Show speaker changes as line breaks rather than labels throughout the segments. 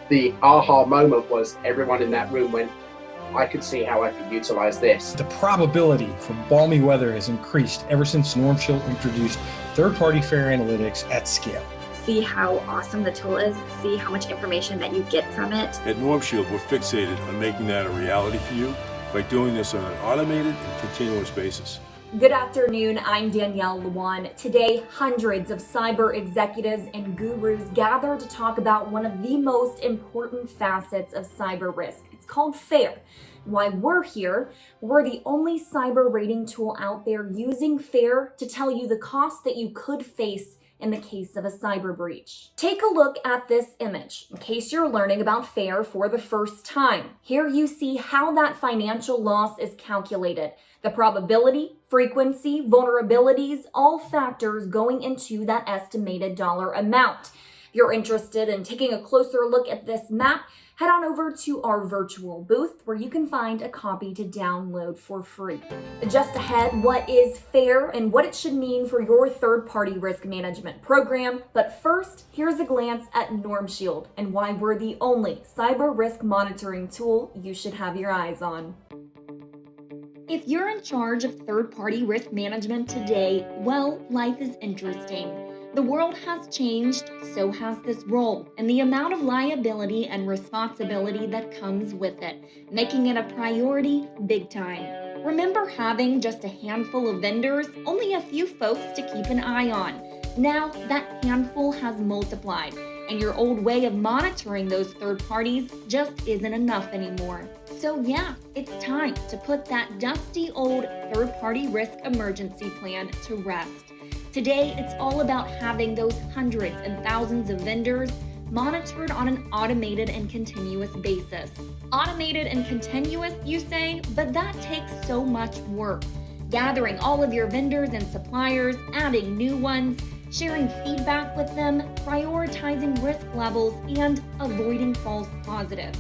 The aha moment was everyone in that room went, I could see how I could utilize this.
The probability for balmy weather has increased ever since NormShield introduced third-party fair analytics at scale.
See how awesome the tool is, see how much information that you get from it.
At NormShield, we're fixated on making that a reality for you by doing this on an automated and continuous basis.
Good afternoon, I'm Danielle Lewan. Today, hundreds of cyber executives and gurus gather to talk about one of the most important facets of cyber risk. It's called FAIR. Why we're here, we're the only cyber rating tool out there using FAIR to tell you the cost that you could face in the case of a cyber breach. Take a look at this image in case you're learning about FAIR for the first time. Here you see how that financial loss is calculated. The probability, frequency, vulnerabilities, all factors going into that estimated dollar amount. If you're interested in taking a closer look at this map, head on over to our virtual booth where you can find a copy to download for free. Just ahead, what is FAIR and what it should mean for your third-party risk management program. But first, here's a glance at NormShield and why we're the only cyber risk monitoring tool you should have your eyes on. If you're in charge of third-party risk management today, well, life is interesting. The world has changed, so has this role, and the amount of liability and responsibility that comes with it, making it a priority big time. Remember having just a handful of vendors, only a few folks to keep an eye on. Now that handful has multiplied, and your old way of monitoring those third parties just isn't enough anymore. So yeah, it's time to put that dusty old third-party risk emergency plan to rest. Today, it's all about having those hundreds and thousands of vendors monitored on an automated and continuous basis. Automated and continuous, you say, but that takes so much work. Gathering all of your vendors and suppliers, adding new ones, sharing feedback with them, prioritizing risk levels, and avoiding false positives.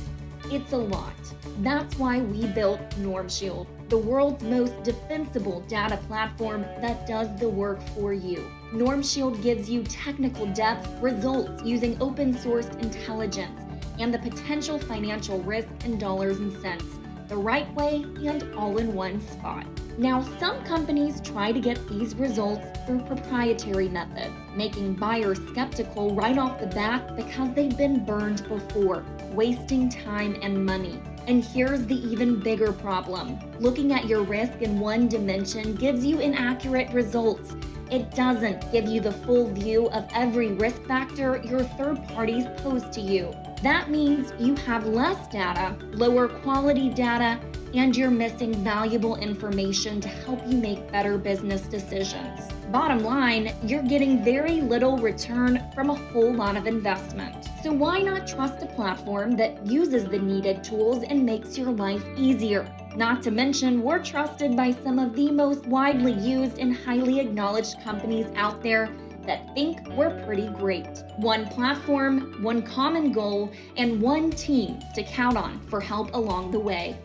It's a lot. That's why we built NormShield, the world's most defensible data platform that does the work for you. NormShield gives you technical depth results using open source intelligence and the potential financial risk in dollars and cents, the right way and all in one spot. Now, some companies try to get these results through proprietary methods, making buyers skeptical right off the bat because they've been burned before, wasting time and money. And here's the even bigger problem. Looking at your risk in one dimension gives you inaccurate results. It doesn't give you the full view of every risk factor your third parties pose to you. That means you have less data, lower quality data, and you're missing valuable information to help you make better business decisions. Bottom line, you're getting very little return from a whole lot of investment. So why not trust a platform that uses the needed tools and makes your life easier? Not to mention, we're trusted by some of the most widely used and highly acknowledged companies out there that think we're pretty great. One platform, one common goal, and one team to count on for help along the way.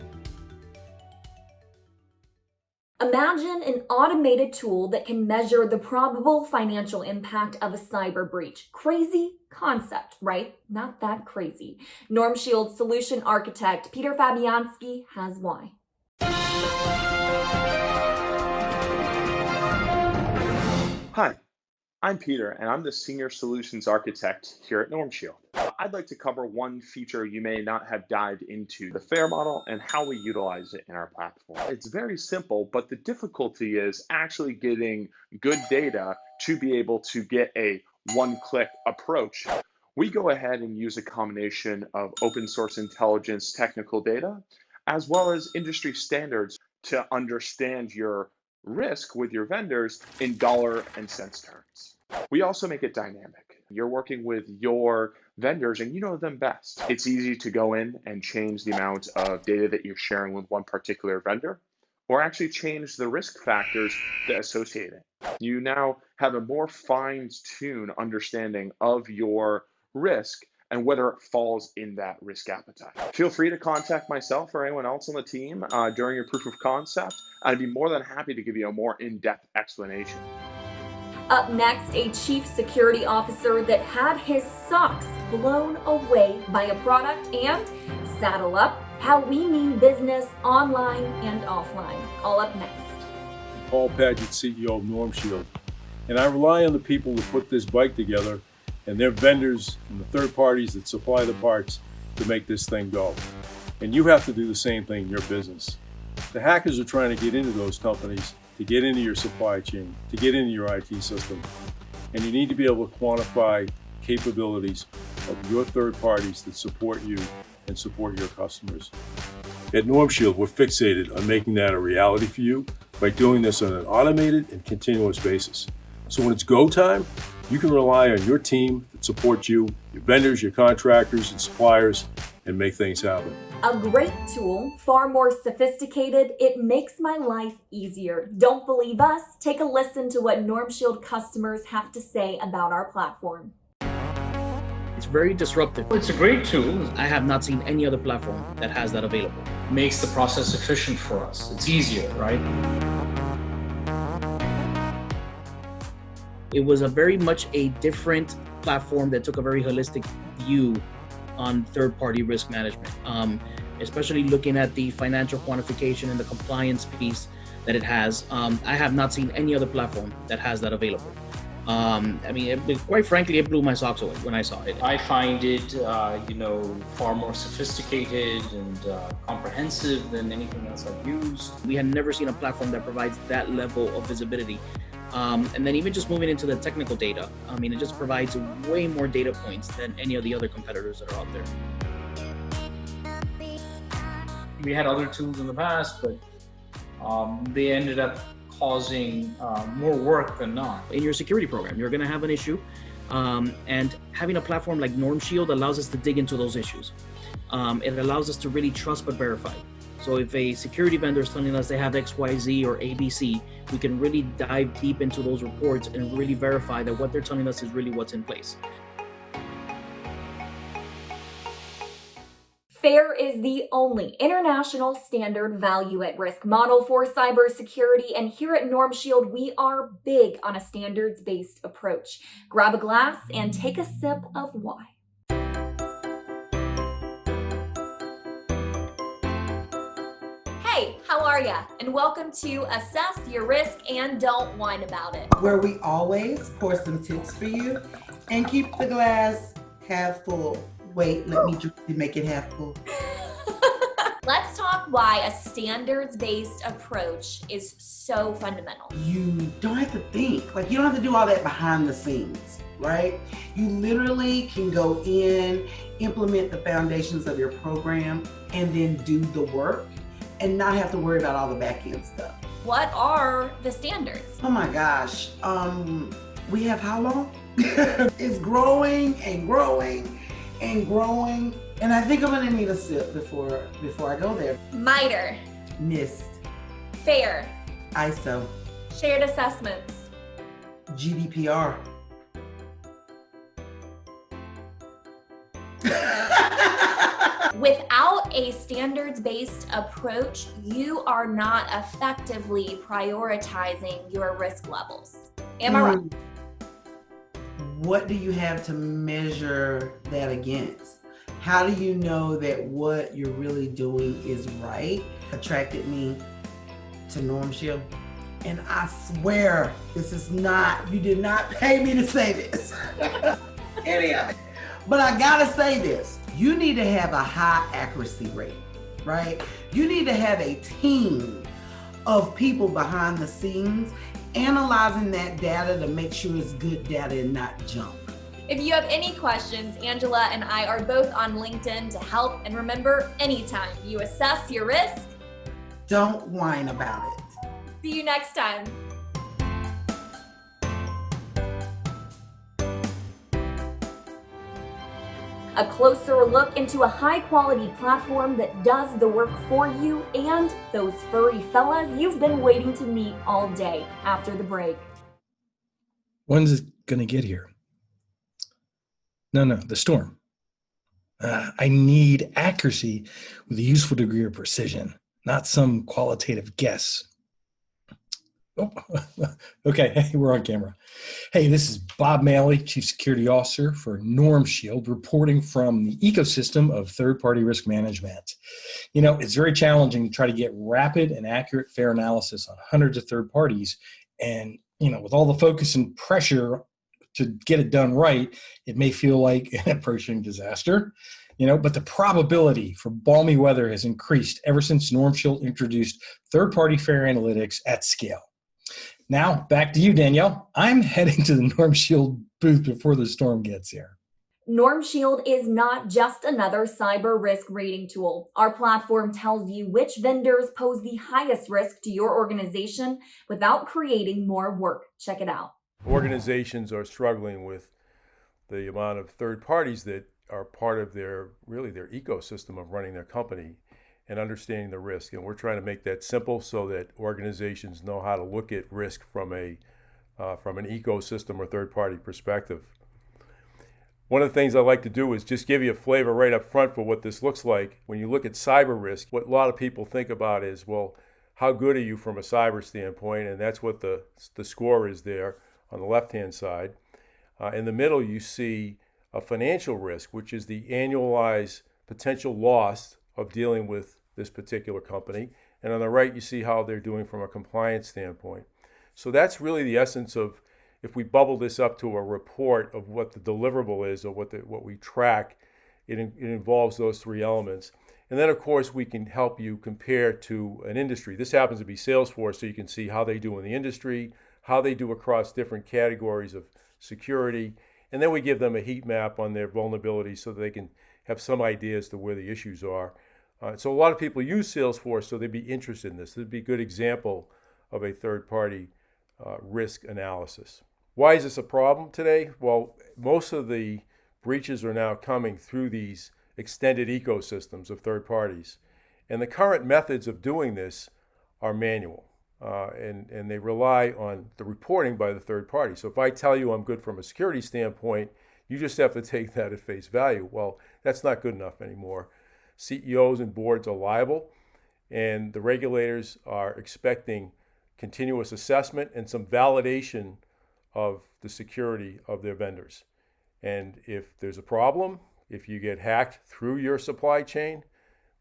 Imagine an automated tool that can measure the probable financial impact of a cyber breach. Crazy concept, right? Not that crazy. NormShield solution architect Peter Fabianski has why.
Hi, I'm Peter, and I'm the Senior Solutions Architect here at NormShield. I'd like to cover one feature you may not have dived into, the FAIR model and how we utilize it in our platform. It's very simple, but the difficulty is actually getting good data to be able to get a one-click approach. We go ahead and use a combination of open source intelligence technical data, as well as industry standards to understand your risk with your vendors in dollar and cents terms. We also make it dynamic. You're working with your vendors and you know them best. It's easy to go in and change the amount of data that you're sharing with one particular vendor, or actually change the risk factors that associate it. You now have a more fine-tuned understanding of your risk and whether it falls in that risk appetite. Feel free to contact myself or anyone else on the team during your proof of concept. I'd be more than happy to give you a more in-depth explanation.
Up next, a chief security officer that had his socks blown away by a product, and saddle up, how we mean business online and offline. All up next.
Paul Paget, CEO of NormShield, and I rely on the people who put this bike together and their vendors and the third parties that supply the parts to make this thing go. And you have to do the same thing in your business. The hackers are trying to get into those companies, to get into your supply chain, to get into your IT system, and you need to be able to quantify capabilities of your third parties that support you and support your customers. At NormShield, we're fixated on making that a reality for you by doing this on an automated and continuous basis. So when it's go time, you can rely on your team that supports you, your vendors, your contractors, and suppliers, and make things happen.
A great tool, far more sophisticated. It makes my life easier. Don't believe us? Take a listen to what NormShield customers have to say about our platform.
It's very disruptive.
It's a great tool.
I have not seen any other platform that has that available.
Makes the process efficient for us. It's easier, right?
It was a very much a different platform that took a very holistic view on third-party risk management, especially looking at the financial quantification and the compliance piece that it has. I have not seen any other platform that has that available. Quite frankly, it blew my socks away when I saw it.
I find it, far more sophisticated and comprehensive than anything else I've used.
We had never seen a platform that provides that level of visibility. And then even just moving into the technical data, it just provides way more data points than any of the other competitors that are out there.
We had other tools in the past, but they ended up causing more work than not.
In your security program, you're going to have an issue, and having a platform like NormShield allows us to dig into those issues. It allows us to really trust but verify. So if a security vendor is telling us they have XYZ or ABC, we can really dive deep into those reports and really verify that what they're telling us is really what's in place.
FAIR is the only international standard value at risk model for cybersecurity, and here at NormShield, we are big on a standards-based approach. Grab a glass and take a sip of wine. Hey, how are ya? And welcome to Assess Your Risk and Don't Whine About It,
where we always pour some tips for you and keep the glass half full. Wait, let me make it half full.
Let's talk why a standards-based approach is so fundamental.
You don't have to think, you don't have to do all that behind the scenes, right? You literally can go in, implement the foundations of your program, and then do the work and not have to worry about all the back end stuff.
What are the standards?
Oh my gosh, we have how long? It's growing and growing and growing. And I think I'm gonna need a sip before I go there.
MITRE,
NIST,
FAIR,
ISO,
shared assessments,
GDPR.
Without a standards-based approach, you are not effectively prioritizing your risk levels. Am I right?
What do you have to measure that against? How do you know that what you're really doing is right? Attracted me to NormShield. And I swear, this is not, you did not pay me to say this. Any of it. But I gotta say this. You need to have a high accuracy rate, right? You need to have a team of people behind the scenes analyzing that data to make sure it's good data and not junk.
If you have any questions, Angela and I are both on LinkedIn to help. And remember, anytime you assess your risk,
don't whine about it.
See you next time. A closer look into a high-quality platform that does the work for you and those furry fellas you've been waiting to meet all day after the break.
When's it going to get here? No, the storm. I need accuracy with a useful degree of precision, not some qualitative guess. Oh, okay. Hey, we're on camera. Hey, this is Bob Maley, Chief Security Officer for NormShield, reporting from the ecosystem of third-party risk management. You know, it's very challenging to try to get rapid and accurate fair analysis on hundreds of third parties. And, you know, with all the focus and pressure to get it done right, it may feel like an approaching disaster. You know, but the probability for balmy weather has increased ever since NormShield introduced third-party fair analytics at scale. Now, back to you, Danielle. I'm heading to the NormShield booth before the storm gets here.
NormShield is not just another cyber risk rating tool. Our platform tells you which vendors pose the highest risk to your organization without creating more work. Check it out.
Organizations are struggling with the amount of third parties that are part of their ecosystem of running their company and understanding the risk. And we're trying to make that simple so that organizations know how to look at risk from an ecosystem or third-party perspective. One of the things I like to do is just give you a flavor right up front for what this looks like. When you look at cyber risk, what a lot of people think about is, well, how good are you from a cyber standpoint? And that's what the score is there on the left-hand side. In the middle, you see a financial risk, which is the annualized potential loss of dealing with this particular company. And on the right, you see how they're doing from a compliance standpoint. So that's really the essence of, if we bubble this up to a report of what the deliverable is or what we track, it involves those three elements. And then, of course, we can help you compare to an industry. This happens to be Salesforce, so you can see how they do in the industry, how they do across different categories of security. And then we give them a heat map on their vulnerabilities so that they can have some idea as to where the issues are. So a lot of people use Salesforce, so they'd be interested in this. This would be a good example of a third-party risk analysis. Why is this a problem today? Well, most of the breaches are now coming through these extended ecosystems of third parties. And the current methods of doing this are manual. And they rely on the reporting by the third party. So if I tell you I'm good from a security standpoint, you just have to take that at face value. Well, that's not good enough anymore. CEOs and boards are liable, and the regulators are expecting continuous assessment and some validation of the security of their vendors. And if there's a problem, if you get hacked through your supply chain,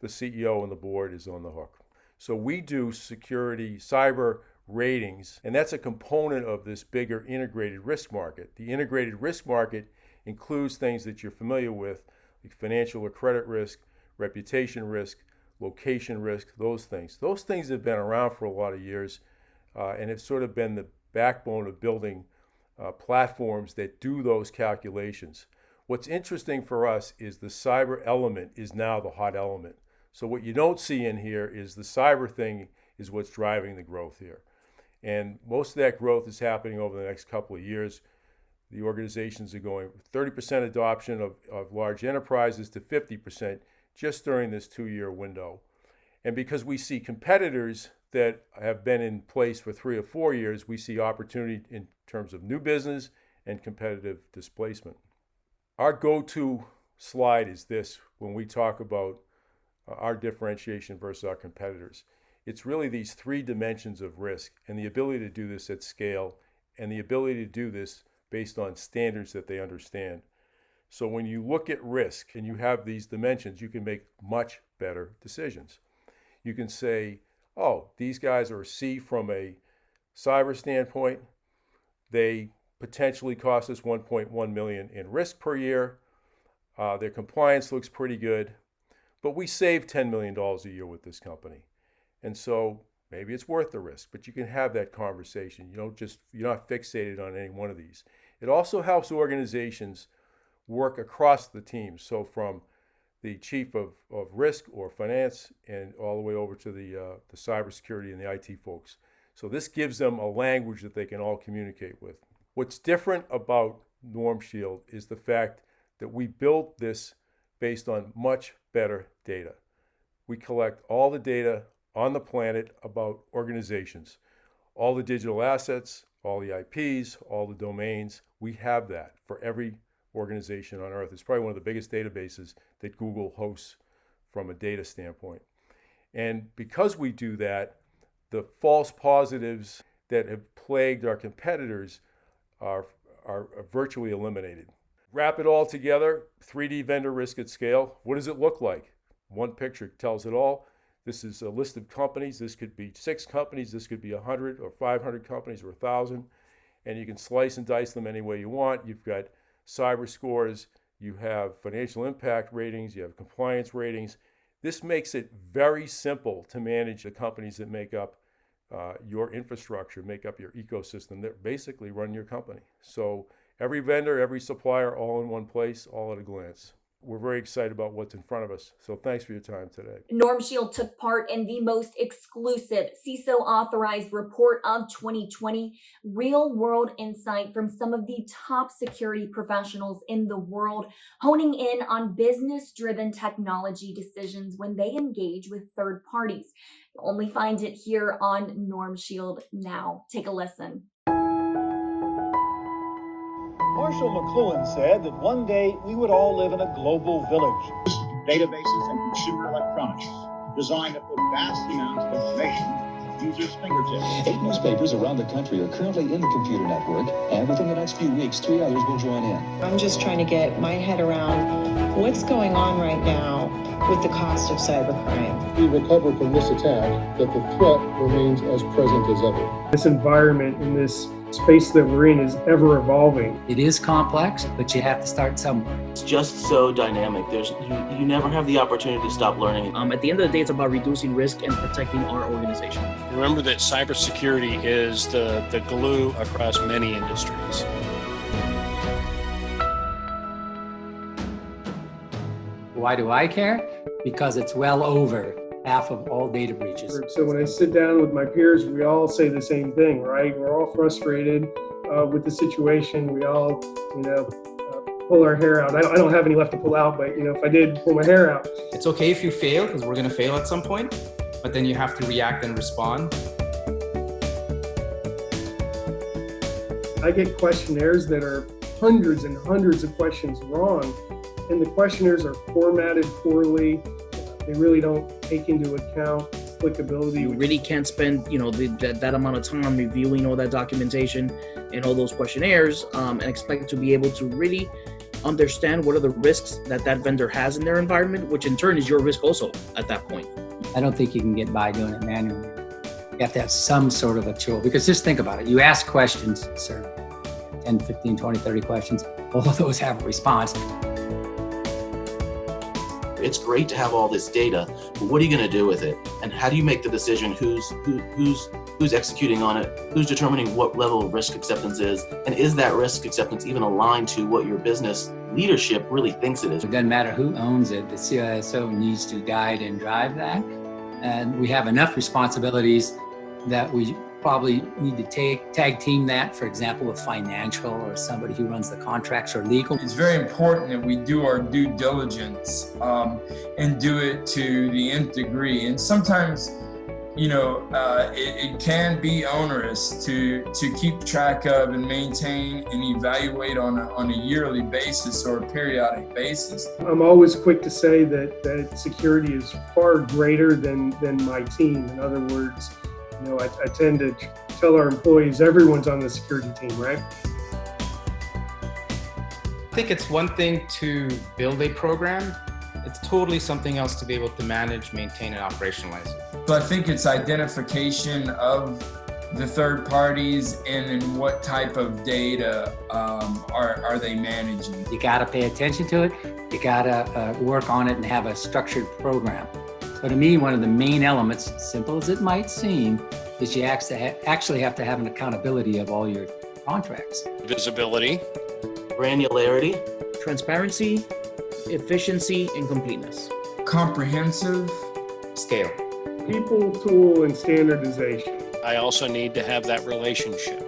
the CEO and the board is on the hook. So we do security cyber ratings, and that's a component of this bigger integrated risk market. The integrated risk market includes things that you're familiar with, like financial or credit risk, reputation risk, location risk, those things. Those things have been around for a lot of years, and it's sort of been the backbone of building platforms that do those calculations. What's interesting for us is the cyber element is now the hot element. So what you don't see in here is the cyber thing is what's driving the growth here. And most of that growth is happening over the next couple of years. The organizations are going 30% adoption of large enterprises to 50% just during this 2-year window. And because we see competitors that have been in place for 3 or 4 years, we see opportunity in terms of new business and competitive displacement. Our go-to slide is this when we talk about our differentiation versus our competitors. It's really these 3 dimensions of risk and the ability to do this at scale and the ability to do this based on standards that they understand. So when you look at risk and you have these dimensions, you can make much better decisions. You can say, oh, these guys are a C from a cyber standpoint. They potentially cost us $1.1 million in risk per year. Their compliance looks pretty good, but we save $10 million a year with this company. And so maybe it's worth the risk, but you can have that conversation. You're not fixated on any one of these. It also helps organizations work across the teams. So from the chief of risk or finance and all the way over to the cybersecurity and the IT folks. So this gives them a language that they can all communicate with. What's different about NormShield is the fact that we built this based on much better data. We collect all the data on the planet about organizations, all the digital assets, all the IPs, all the domains. We have that for every organization on earth. It's probably one of the biggest databases that Google hosts from a data standpoint. And because we do that, the false positives that have plagued our competitors are virtually eliminated. Wrap it all together, 3D vendor risk at scale. What does it look like? One picture tells it all. This is a list of companies. This could be 6 companies. This could be 100 or 500 companies or 1,000. And you can slice and dice them any way you want. You've got cyber scores. You have financial impact ratings. You have compliance ratings. This makes it very simple to manage the companies that make up your infrastructure, make up your ecosystem, that basically run your company. So every vendor, every supplier, all in one place, all at a glance. We're very excited about what's in front of us. So thanks for your time today.
NormShield took part in the most exclusive CISO authorized report of 2020, real world insight from some of the top security professionals in the world, honing in on business driven technology decisions when they engage with third parties. You'll only find it here on NormShield now. Take a listen.
Marshall McLuhan said that one day we would all live in a global village. Databases and consumer electronics designed to put vast amounts of information at users' fingertips.
8 newspapers around the country are currently in the computer network, and within the next few weeks, 3 others will join in.
I'm just trying to get my head around what's going on right now with the cost of cybercrime.
We recover from this attack that the threat remains as present as ever.
This environment in this space that we're in is ever evolving.
It is complex, but you have to start somewhere.
It's just so dynamic. You never have the opportunity to stop learning.
At the end of the day, it's about reducing risk and protecting our organization.
Remember that cybersecurity is the glue across many industries.
Why do I care? Because it's well over half of all data breaches.
So when I sit down with my peers, we all say the same thing, right? We're all frustrated with the situation. We all, pull our hair out. I don't have any left to pull out, but if I did pull my hair out.
It's okay if you fail, because we're going to fail at some point, but then you have to react and respond.
I get questionnaires that are hundreds and hundreds of questions wrong, and the questionnaires are formatted poorly. They really don't take into account applicability.
You really can't spend, that amount of time reviewing all that documentation and all those questionnaires and expect to be able to really understand what are the risks that vendor has in their environment, which in turn is your risk also at that point.
I don't think you can get by doing it manually. You have to have some sort of a tool, because just think about it. You ask questions, sir, 10, 15, 20, 30 questions. All of those have a response.
It's great to have all this data, but what are you going to do with it? And how do you make the decision who's executing on it, who's determining what level of risk acceptance is, and is that risk acceptance even aligned to what your business leadership really thinks it is?
It doesn't matter who owns it, the CISO needs to guide and drive that. And we have enough responsibilities that we probably need to tag team that, for example, with financial or somebody who runs the contracts or legal.
It's very important that we do our due diligence and do it to the nth degree. And sometimes, it can be onerous to keep track of and maintain and evaluate on a yearly basis or a periodic basis.
I'm always quick to say that security is far greater than my team. In other words, I tend to tell our employees everyone's on the security team, right?
I think it's one thing to build a program. It's totally something else to be able to manage, maintain, and operationalize it.
So I think it's identification of the third parties and in what type of data are they managing.
You got to pay attention to it. You got to work on it and have a structured program. So to me, one of the main elements, simple as it might seem, is you actually have to have an accountability of all your contracts.
Visibility.
Granularity.
Transparency, efficiency, and completeness.
Comprehensive.
Scale.
People, tool, and standardization.
I also need to have that relationship.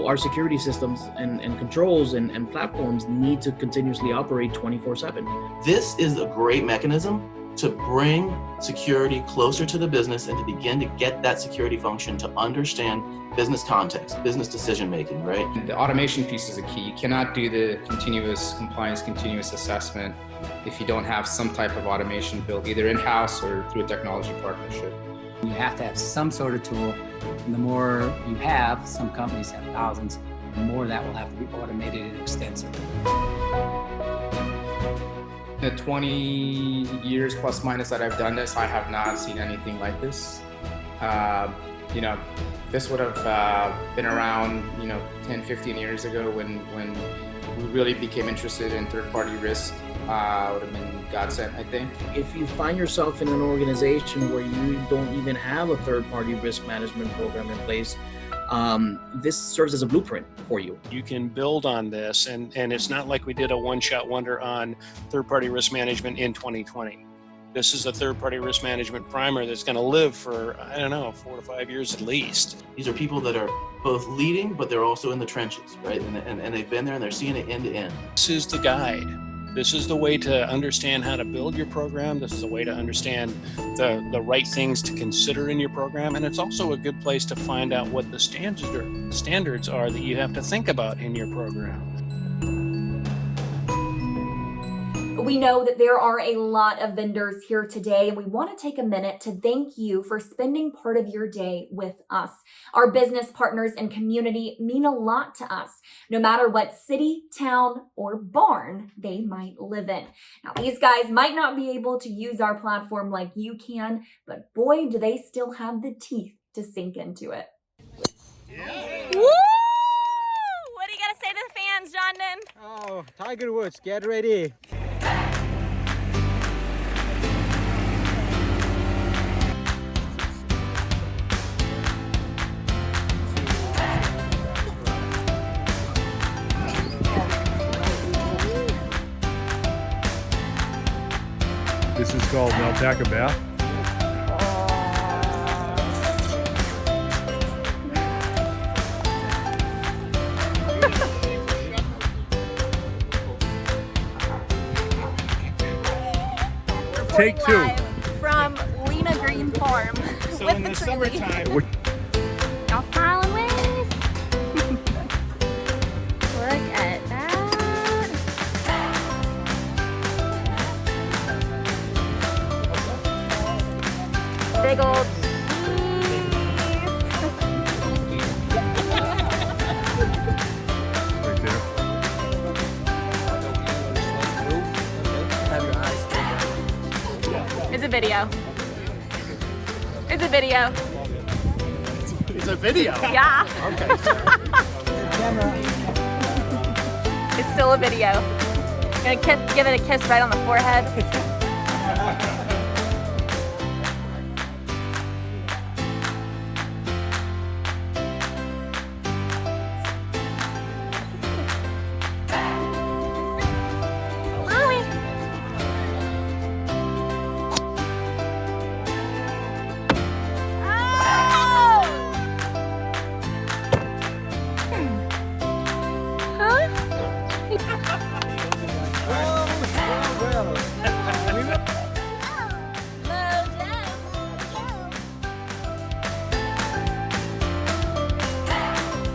Our security systems and controls and platforms need to continuously operate 24/7.
This is a great mechanism to bring security closer to the business and to begin to get that security function to understand business context, business decision making, right?
The automation piece is a key. You cannot do the continuous compliance, continuous assessment if you don't have some type of automation built either in-house or through a technology partnership.
You have to have some sort of tool, and the more you have, some companies have thousands, the more that will have to be automated and extensive.
The 20 years plus minus that I've done this, I have not seen anything like this. This would have been around, 10, 15 years ago when we really became interested in third-party risk. Would have been godsend, I think.
If you find yourself in an organization where you don't even have a third-party risk management program in place, this serves as a blueprint for you.
You can build on this, and it's not like we did a one-shot wonder on third-party risk management in 2020. This is a third-party risk management primer that's going to live for, 4 to 5 years at least.
These are people that are both leading, but they're also in the trenches, right? And they've been there and they're seeing it end to end.
This is the guide. This is the way to understand how to build your program. This is a way to understand the right things to consider in your program. And it's also a good place to find out what the standards are that you have to think about in your program.
We know that there are a lot of vendors here today, and we want to take a minute to thank you for spending part of your day with us. Our business partners and community mean a lot to us, no matter what city, town, or barn they might live in. Now, these guys might not be able to use our platform like you can, but boy, do they still have the teeth to sink into it.
Yeah. Woo! What do you got to say to the fans, Jondon?
Oh, Tiger Woods, get ready.
This is called an alpaca bath. Take two.
From Lena Green Farm.
So in the summertime.
Y'all smiling with? Look at that. Big old It's a video. It's a video.
It's a video?
Yeah.
Okay.
It's still a video. Gonna give it a kiss right on the forehead.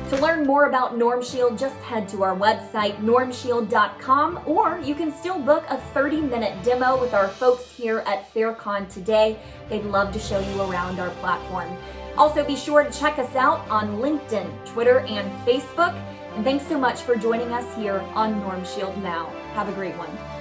To learn more about NormShield, just head to our website, normshield.com, or you can still book a 30-minute demo with our folks here at FAIRCON today. They'd love to show you around our platform. Also, be sure to check us out on LinkedIn, Twitter, and Facebook. And thanks so much for joining us here on NormShield Now. Have a great one.